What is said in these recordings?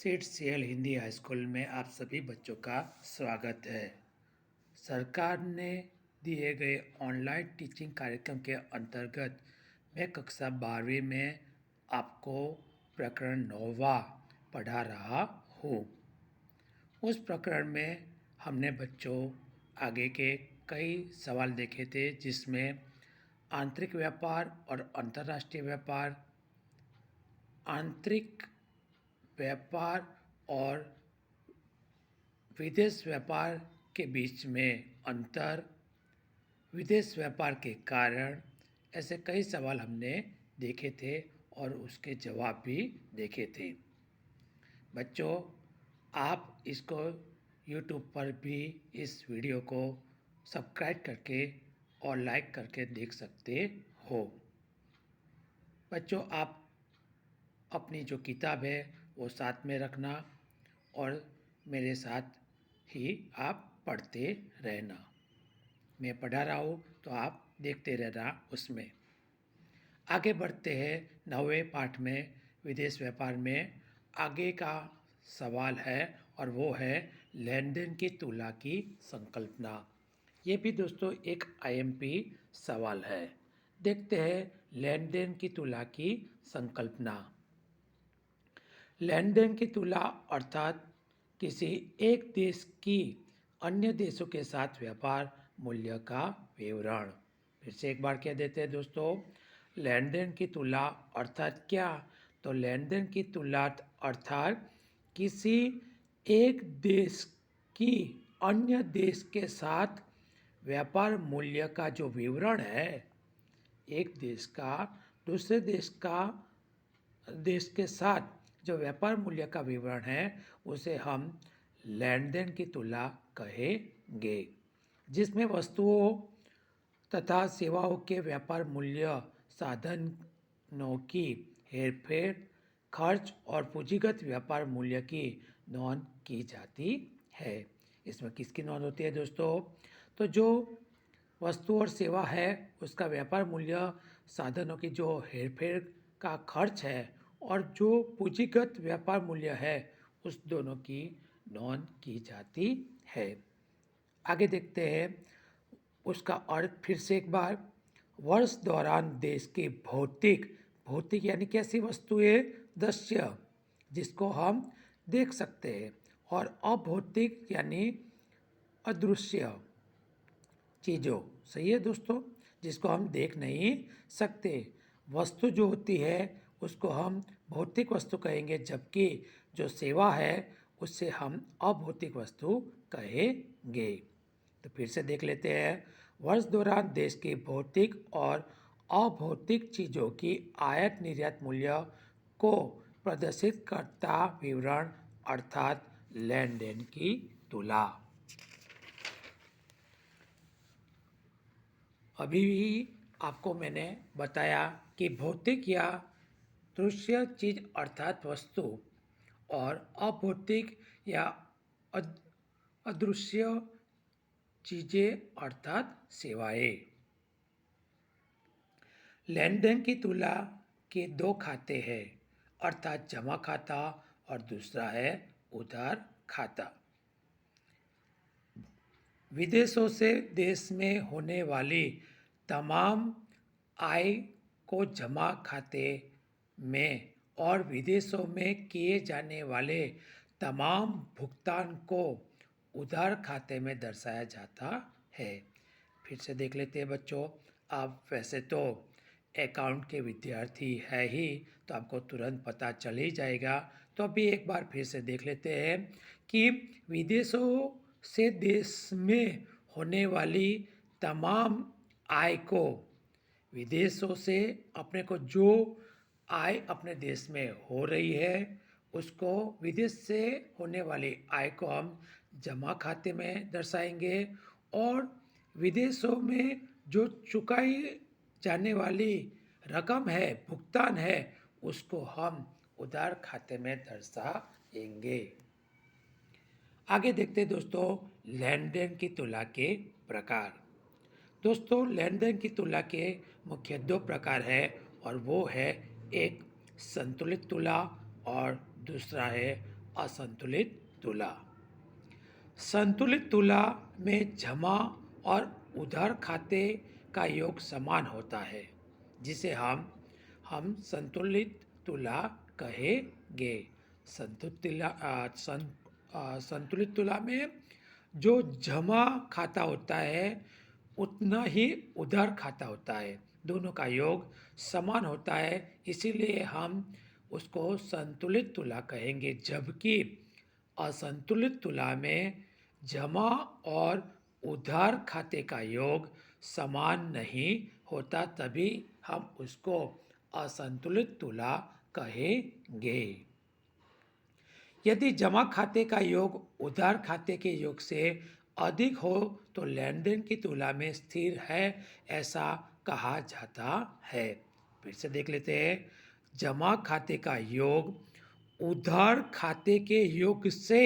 CL Hindi high school में आप सभी बच्चों का स्वागत है। सरकार ने दिए गए ऑनलाइन टीचिंग कार्यक्रम के अंतर्गत मैं कक्षा 12वीं में आपको प्रकरण 9वां पढ़ा रहा हूँ। उस प्रकरण में हमने बच्चों आगे के कई सवाल देखे थे, जिसमें आंतरिक व्यापार और अंतर्राष्ट्रीय व्यापार, आंतरिक व्यापार और विदेश व्यापार के बीच में अंतर, विदेश व्यापार के कारण, ऐसे कई सवाल हमने देखे थे और उसके जवाब भी देखे थे। बच्चों, आप इसको YouTube पर भी इस वीडियो को सब्सक्राइब करके और लाइक करके देख सकते हो। बच्चों, आप अपनी जो किताब है वो साथ में रखना और मेरे साथ ही आप पढ़ते रहना। मैं पढ़ा रहा हूँ तो आप देखते रहना। उसमें आगे बढ़ते हैं 9वें पाठ में, विदेश व्यापार में। आगे का सवाल है और वो है लेन देन की तुलना की संकल्पना। ये भी दोस्तों एक IMP सवाल है। देखते हैं लेन देन की तुलना की संकल्पना। लेन देन की तुलना अर्थात किसी एक देश की अन्य देशों के साथ व्यापार मूल्य का विवरण। फिर से एक बार कह देते हैं दोस्तों, लेन देन की तुलना अर्थात क्या? तो लेन देन की तुलना अर्थात किसी एक देश की अन्य देश के साथ व्यापार मूल्य का जो विवरण है। एक देश का दूसरे देश के साथ जो व्यापार मूल्य का विवरण है उसे हम लेन देन की तुलना कहेंगे, जिसमें वस्तुओं तथा सेवाओं के व्यापार मूल्य, साधनों की हेरफेर, खर्च और पूंजीगत व्यापार मूल्य की नोंद की जाती है। इसमें किसकी नोंद होती है दोस्तों? तो जो वस्तु और सेवा है उसका व्यापार मूल्य, साधनों की जो हेरफेर का खर्च है और जो पूंजीगत व्यापार मूल्य है, उस दोनों की नोंद की जाती है। आगे देखते हैं उसका अर्थ फिर से एक बार। वर्ष दौरान देश की भौतिक यानी कैसी वस्तुएं? दृश्य, जिसको हम देख सकते हैं, और अभौतिक यानी अदृश्य चीज़ों, सही है दोस्तों, जिसको हम देख नहीं सकते। वस्तु जो होती है उसको हम भौतिक वस्तु कहेंगे, जबकि जो सेवा है उससे हम अभौतिक वस्तु कहेंगे। तो फिर से देख लेते हैं। वर्ष दौरान देश की भौतिक और अभौतिक चीज़ों की आयात निर्यात मूल्य को प्रदर्शित करता विवरण अर्थात लेन देन की तुलना। अभी भी आपको मैंने बताया कि भौतिक या दृश्य चीज़ अर्थात वस्तु और अभौतिक या अदृश्य चीज़ें अर्थात सेवाएं। लेन देन की तुलना के दो खाते हैं, अर्थात जमा खाता और दूसरा है उधार खाता। विदेशों से देश में होने वाली तमाम आय को जमा खाते में और विदेशों में किए जाने वाले तमाम भुगतान को उधार खाते में दर्शाया जाता है। फिर से देख लेते हैं बच्चों। आप वैसे तो अकाउंट के विद्यार्थी है ही, तो आपको तुरंत पता चल ही जाएगा। तो अभी एक बार फिर से देख लेते हैं कि विदेशों से देश में होने वाली तमाम आय को, विदेशों से अपने को जो आय अपने देश में हो रही है उसको, विदेश से होने वाली आय को हम जमा खाते में दर्शाएंगे, और विदेशों में जो चुकाई जाने वाली रकम है, भुगतान है, उसको हम उधार खाते में दर्शाएंगे। आगे देखते हैं दोस्तों लेन देन की तुलना के प्रकार। दोस्तों, लेन देन की तुलना के मुख्य दो प्रकार है, और वो है एक संतुलित तुलना और दूसरा है असंतुलित तुला। संतुलित तुला में जमा और उधार खाते का योग समान होता है, जिसे हम संतुलित तुला कहेंगे। संतुलित तुला में जो जमा खाता होता है उतना ही उधार खाता होता है, दोनों का योग समान होता है, इसीलिए हम उसको संतुलित तुला कहेंगे। जबकि असंतुलित तुला में जमा और उधार खाते का योग समान नहीं होता, तभी हम उसको असंतुलित तुला कहेंगे। यदि जमा खाते का योग उधार खाते के योग से अधिक हो तो लेन देन की तुला में स्थिर है, ऐसा कहा जाता है। फिर से देख लेते हैं। जमा खाते का योग उधार खाते के योग से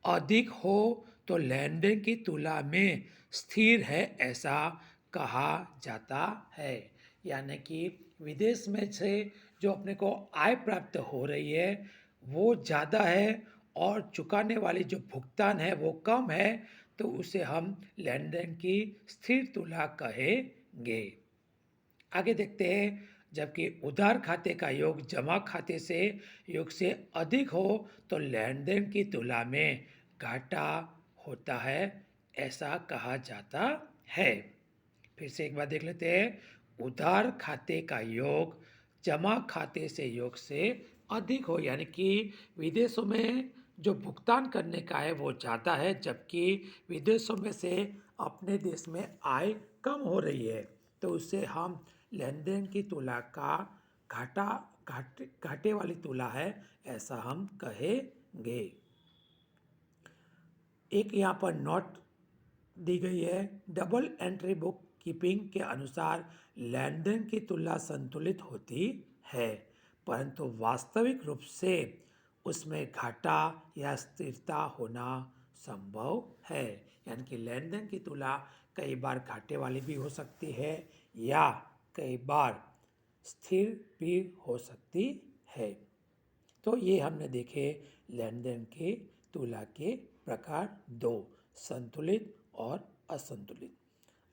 अधिक हो तो लेन देन की तुला में स्थिर है, ऐसा कहा जाता है। यानी कि विदेश में से जो अपने को आय प्राप्त हो रही है वो ज़्यादा है और चुकाने वाली जो भुगतान है वो कम है, तो उसे हम लेन देन की स्थिर तुला कहेंगे। आगे देखते हैं। जबकि उधार खाते का योग जमा खाते से योग से अधिक हो तो लेन देन की तुला में घाटा होता है, ऐसा कहा जाता है। फिर से एक बार देख लेते हैं। उधार खाते का योग जमा खाते से योग से अधिक हो, यानी कि विदेशों में जो भुगतान करने का है वो ज़्यादा है, जबकि विदेशों में से अपने देश में आय कम हो रही है, तो उससे हम लेन देन की तुला का घाटे वाली तुला है, ऐसा हम कहेंगे। एक यहाँ पर नोट दी गई है। डबल एंट्री बुक कीपिंग के अनुसार लेन देन की तुलना संतुलित होती है, परंतु वास्तविक रूप से उसमें घाटा या स्थिरता होना संभव है। यानी कि लेन देन की तुलना कई बार घाटे वाली भी हो सकती है या कई बार स्थिर भी हो सकती है। तो ये हमने देखे लेन देन की तुला के प्रकार दो, संतुलित और असंतुलित।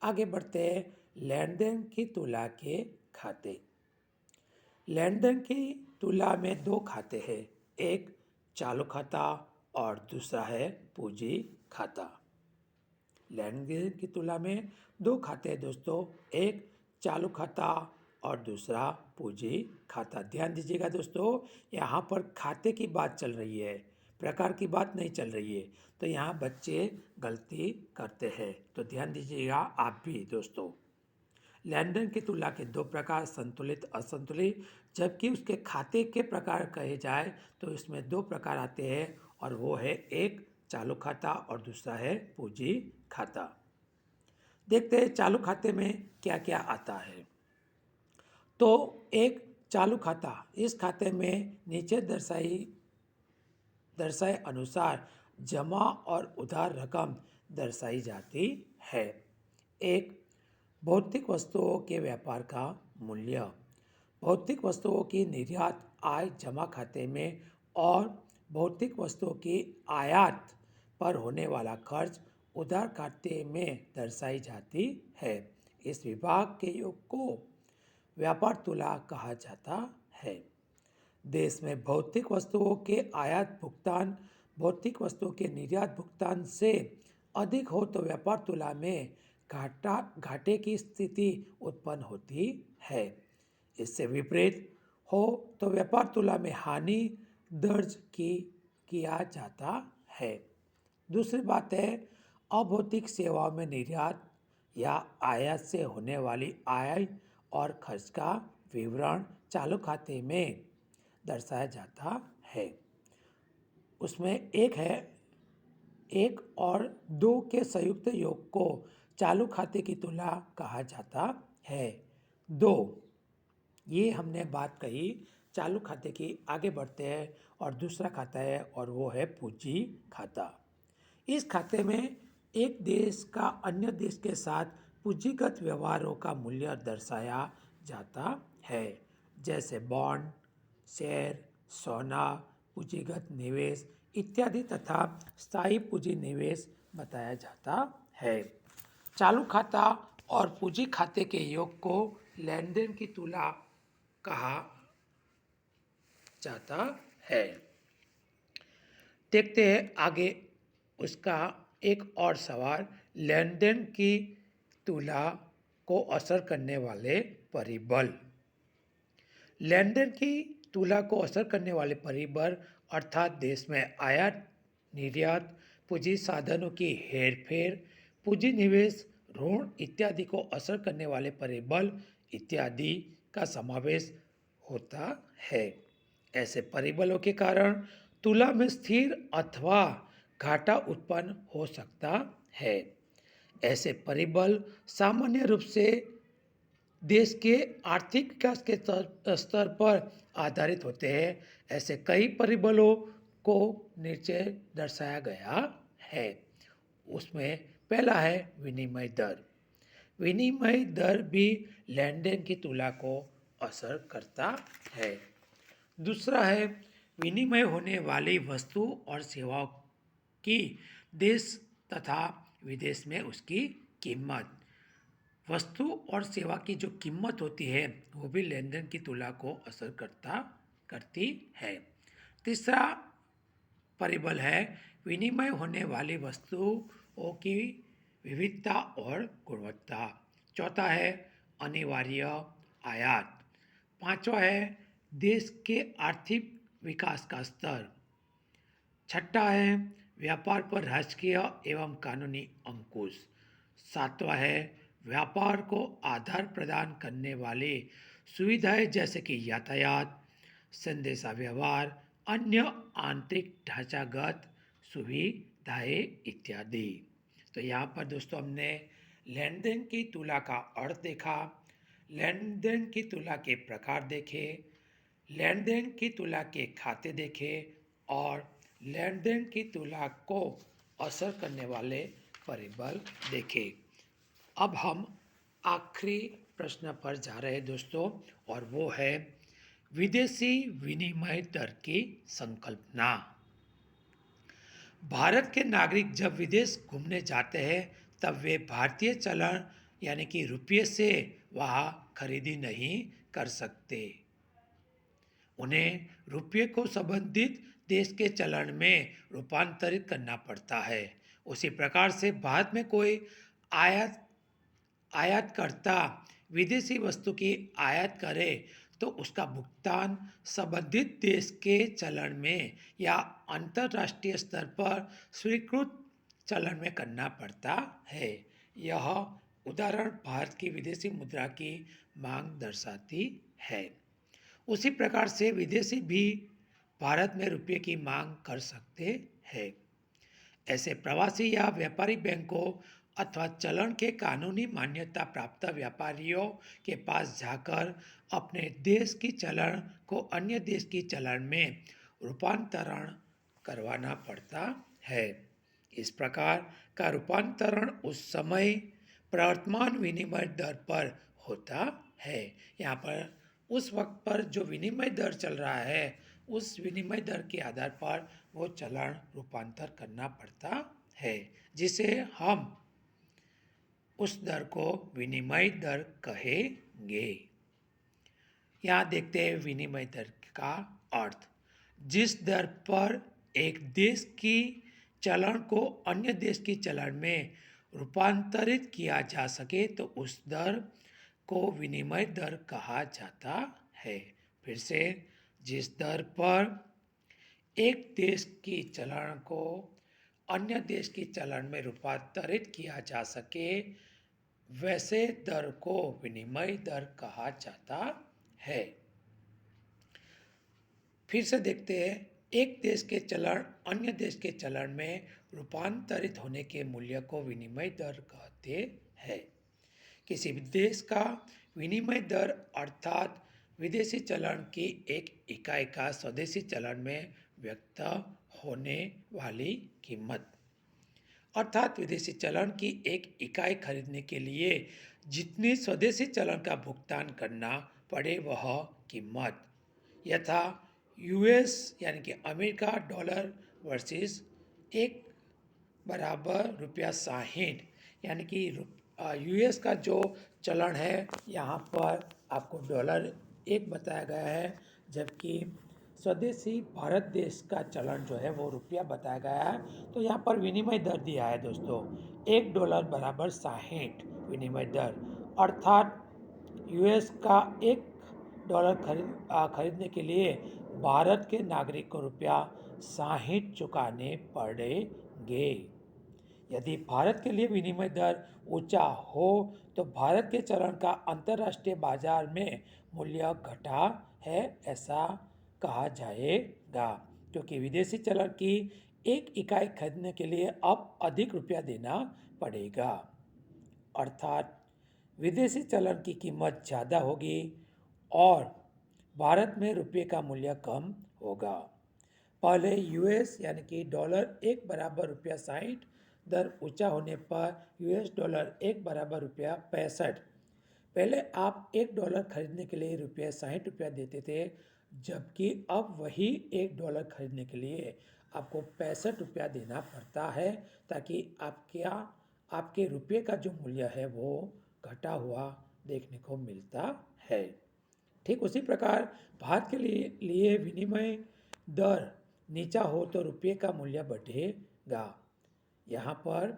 आगे बढ़ते हैं। लेन देन की तुला के खाते। लेन देन की तुला में दो खाते हैं, एक चालू खाता और दूसरा है पूंजी खाता। लेन देन की तुला में दो खाते हैं दोस्तों, एक चालू खाता और दूसरा पूंजी खाता। ध्यान दीजिएगा दोस्तों, यहाँ पर खाते की बात चल रही है, प्रकार की बात नहीं चल रही है, तो यहाँ बच्चे गलती करते हैं, तो ध्यान दीजिएगा आप भी दोस्तों। लेन देन की तुलना के दो प्रकार, संतुलित असंतुलित। जबकि उसके खाते के प्रकार कहे जाए तो इसमें दो प्रकार आते हैं, और वो है एक चालू खाता और दूसरा है पूंजी खाता। देखते हैं चालू खाते में क्या क्या आता है। तो एक चालू खाता, इस खाते में नीचे दर्शाए अनुसार जमा और उधार रकम दर्शाई जाती है। एक भौतिक वस्तुओं के व्यापार का मूल्य। भौतिक वस्तुओं की निर्यात आय जमा खाते में और भौतिक वस्तुओं की आयात पर होने वाला खर्च उधार खाते में दर्शाई जाती है। इस विभाग के योग को व्यापार तुला कहा जाता है। देश में भौतिक वस्तुओं के आयात भुगतान भौतिक वस्तुओं के निर्यात भुगतान से अधिक हो तो व्यापार तुला में घाटे की स्थिति उत्पन्न होती है। इससे विपरीत हो तो व्यापार तुला में हानि दर्ज किया जाता है। दूसरी बात है, अभौतिक सेवाओं में निर्यात या आयात से होने वाली आय और खर्च का विवरण चालू खाते में दर्शाया जाता है। उसमें एक और दो के संयुक्त योग को चालू खाते की तुलना कहा जाता है। दो, ये हमने बात कही चालू खाते की। आगे बढ़ते हैं और दूसरा खाता है और वो है पूंजी खाता। इस खाते में एक देश का अन्य देश के साथ पूंजीगत व्यवहारों का मूल्य दर्शाया जाता है, जैसे बॉन्ड, शेयर, सोना, पूंजीगत निवेश इत्यादि तथा स्थायी पूंजी निवेश बताया जाता है। चालू खाता और पूंजी खाते के योग को लेन देन की तुला कहा जाता है। देखते हैं आगे उसका एक और सवाल, लेन देन की तुला को असर करने वाले परिबल। लेन देन की तुला को असर करने वाले परिबल अर्थात देश में आयात निर्यात, पूंजी साधनों की हेरफेर, पूंजी निवेश, ऋण इत्यादि को असर करने वाले परिबल इत्यादि का समावेश होता है। ऐसे परिबलों के कारण तुला में स्थिर अथवा घाटा उत्पन्न हो सकता है। ऐसे परिबल सामान्य रूप से देश के आर्थिक विकास के स्तर पर आधारित होते हैं। ऐसे कई परिबलों को नीचे दर्शाया गया है। उसमें पहला है विनिमय दर। विनिमय दर भी लेन देन की तुला को असर करता है। दूसरा है विनिमय होने वाली वस्तु और सेवाओं की देश तथा विदेश में उसकी कीमत। वस्तु और सेवा की जो कीमत होती है वो भी लेन देन की तुला को असर करती है। तीसरा परिबल है विनिमय होने वाली वस्तुओं की विविधता और गुणवत्ता। चौथा है अनिवार्य आयात। पांचवा है देश के आर्थिक विकास का स्तर। छठा है व्यापार पर राजकीय एवं कानूनी अंकुश। सातवां है व्यापार को आधार प्रदान करने वाली सुविधाएं जैसे कि यातायात, संदेशा व्यवहार, अन्य आंतरिक ढांचागत सुविधाएं इत्यादि। तो यहाँ पर दोस्तों हमने लेन देन की तुला का अर्थ देखा, लेन देन की तुला के प्रकार देखे, लेन देन की तुला के खाते देखे और लेन देन की तुला को असर करने वाले परिबल देखे। अब हम आखिरी प्रश्न पर जा रहे हैं दोस्तों, और वो है विदेशी विनिमय दर की संकल्पना। भारत के नागरिक जब विदेश घूमने जाते हैं तब वे भारतीय चलन यानी कि रुपये से वहाँ खरीदी नहीं कर सकते। उन्हें रुपये को संबंधित देश के चलन में रूपांतरित करना पड़ता है। उसी प्रकार से भारत में कोई आयातकर्ता विदेशी वस्तु की आयात करे तो उसका भुगतान संबंधित देश के चलन में या अंतर्राष्ट्रीय स्तर पर स्वीकृत चलन में करना पड़ता है। यह उदाहरण भारत की विदेशी मुद्रा की मांग दर्शाती है। उसी प्रकार से विदेशी भी भारत में रुपये की मांग कर सकते हैं। ऐसे प्रवासी या व्यापारी बैंकों अथवा चलन के कानूनी मान्यता प्राप्त व्यापारियों के पास जाकर अपने देश की चलन को अन्य देश की चलन में रूपांतरण करवाना पड़ता है। इस प्रकार का रूपांतरण उस समय प्रवर्तमान विनिमय दर पर होता है। यहाँ पर उस वक्त पर जो विनिमय दर चल रहा है उस विनिमय दर के आधार पर वो चलन रूपांतर करना पड़ता है, जिसे हम उस दर को विनिमय दर कहेंगे। यहाँ देखते हैं विनिमय दर का अर्थ। जिस दर पर एक देश की चलन को अन्य देश की चलन में रूपांतरित किया जा सके तो उस दर को विनिमय दर कहा जाता है। फिर से, जिस दर पर एक देश की चलन को अन्य देश की चलन में रूपांतरित किया जा सके वैसे दर को विनिमय दर कहा जाता है। फिर से देखते हैं, एक देश के चलन अन्य देश के चलन में रूपांतरित होने के मूल्य को विनिमय दर कहते हैं। किसी भी देश का विनिमय दर अर्थात विदेशी चलन की एक इकाई का स्वदेशी चलन में व्यक्त होने वाली कीमत, अर्थात विदेशी चलन की एक इकाई खरीदने के लिए जितनी स्वदेशी चलन का भुगतान करना पड़े वह कीमत, यथा यूएस यानी कि अमेरिका डॉलर वर्सेस एक बराबर रुपया 60, यानी कि यूएस का जो चलन है यहाँ पर आपको डॉलर एक बताया गया है, जबकि स्वदेशी भारत देश का चलन जो है वो रुपया बताया गया है। तो यहाँ पर विनिमय दर दिया है दोस्तों, $1 बराबर 60 विनिमय दर, अर्थात यूएस का $1 खरीदने के लिए भारत के नागरिक को रुपया 60 चुकाने पड़ेंगे। यदि भारत के लिए विनिमय दर ऊंचा हो तो भारत के चलन का अंतर्राष्ट्रीय बाजार में मूल्य घटा है ऐसा कहा जाएगा, क्योंकि विदेशी चलन की एक इकाई खरीदने के लिए अब अधिक रुपया देना पड़ेगा, अर्थात विदेशी चलन की कीमत ज़्यादा होगी और भारत में रुपये का मूल्य कम होगा। पहले यूएस यानी कि डॉलर एक बराबर रुपया 60 दर ऊंचा होने पर यूएस डॉलर एक बराबर रुपया 65। पहले आप $1 खरीदने के लिए रुपया 60 रुपया देते थे, जबकि अब वही $1 खरीदने के लिए आपको 65 रुपया देना पड़ता है, ताकि आपके रुपये का जो मूल्य है वो घटा हुआ देखने को मिलता है। ठीक उसी प्रकार भारत के लिए विनिमय दर नीचा हो तो रुपये का मूल्य बढ़ेगा। यहाँ पर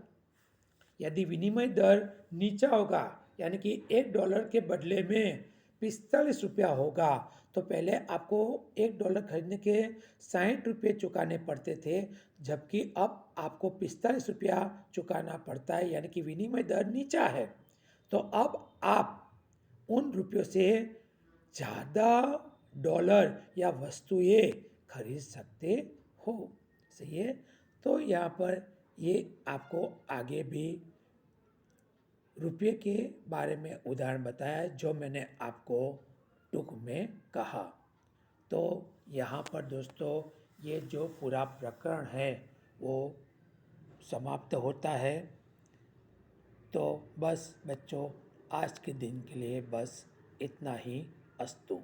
यदि विनिमय दर नीचा होगा यानी कि $1 के बदले में 45 रुपया होगा, तो पहले आपको $1 खरीदने के 60 रुपये चुकाने पड़ते थे, जबकि अब आपको 45 रुपया चुकाना पड़ता है, यानी कि विनिमय दर नीचा है। तो अब आप उन रुपयों से ज़्यादा डॉलर या वस्तुएं खरीद सकते हो, सही है। तो यहाँ पर ये आपको आगे भी रुपये के बारे में उदाहरण बताया जो मैंने आपको टूक में कहा। तो यहाँ पर दोस्तों ये जो पूरा प्रकरण है वो समाप्त होता है। तो बस बच्चों, आज के दिन के लिए बस इतना ही। अस्तु।